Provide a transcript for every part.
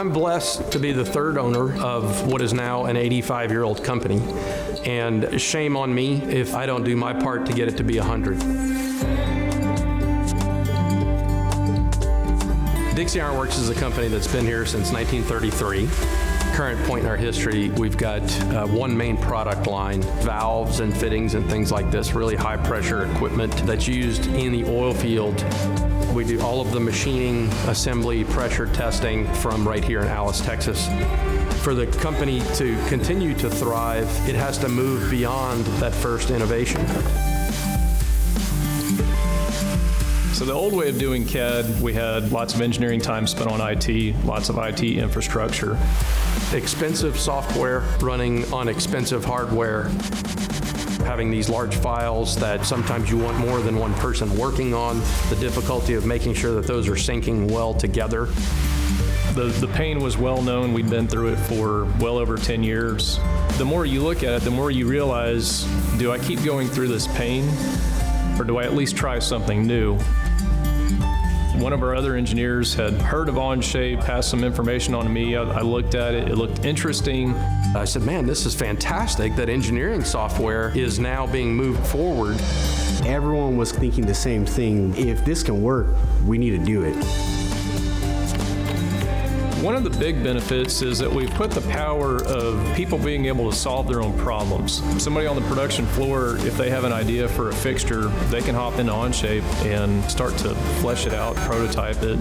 I'm blessed to be the third owner of what is now an 85-year-old company. And shame on me if I don't do my part to get it to be 100. Dixie Ironworks is a company that's been here since 1933. Current point in our history, we've got one main product line, valves and fittings and things like this, really high pressure equipment that's used in the oil field. We do all of the machining, assembly, pressure testing from right here in Alice, Texas. For the company to continue to thrive, it has to move beyond that first innovation. So the old way of doing CAD, we had lots of engineering time spent on IT, lots of IT infrastructure. Expensive software running on expensive hardware, having these large files that sometimes you want more than one person working on, the difficulty of making sure that those are syncing well together. The pain was well known. We'd been through it for well over 10 years. The more you look at it, the more you realize, do I keep going through this pain, or do I at least try something new? One of our other engineers had heard of Onshape, passed some information on to me. I looked at it, it looked interesting. I said, man, this is fantastic that engineering software is now being moved forward. Everyone was thinking the same thing. If this can work, we need to do it. One of the big benefits is that we've put the power of people being able to solve their own problems. Somebody on the production floor, if they have an idea for a fixture, they can hop into Onshape and start to flesh it out, prototype it.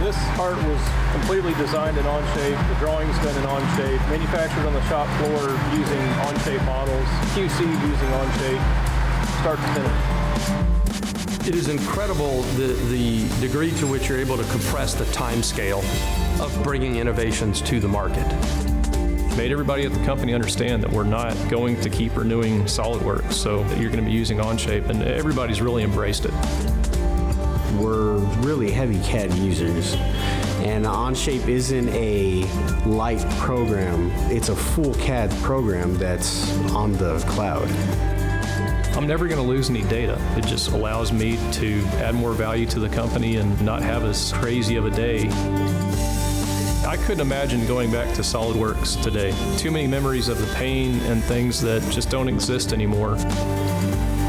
This part was completely designed in Onshape, the drawings done in Onshape, manufactured on the shop floor using Onshape models, QC using Onshape, start to finish. It is incredible the degree to which you're able to compress the time scale of bringing innovations to the market. Made everybody at the company understand that we're not going to keep renewing SolidWorks, so that you're going to be using Onshape, and everybody's really embraced it. We're really heavy CAD users, and Onshape isn't a light program. It's a full CAD program that's on the cloud. I'm never going to lose any data. It just allows me to add more value to the company and not have as crazy of a day. I couldn't imagine going back to SolidWorks today. Too many memories of the pain and things that just don't exist anymore.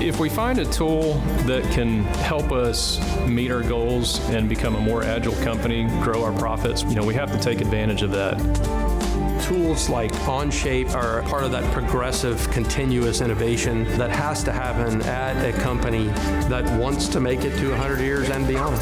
If we find a tool that can help us meet our goals and become a more agile company, grow our profits, we have to take advantage of that. Tools like Onshape are part of that progressive, continuous innovation that has to happen at a company that wants to make it to 100 years and beyond.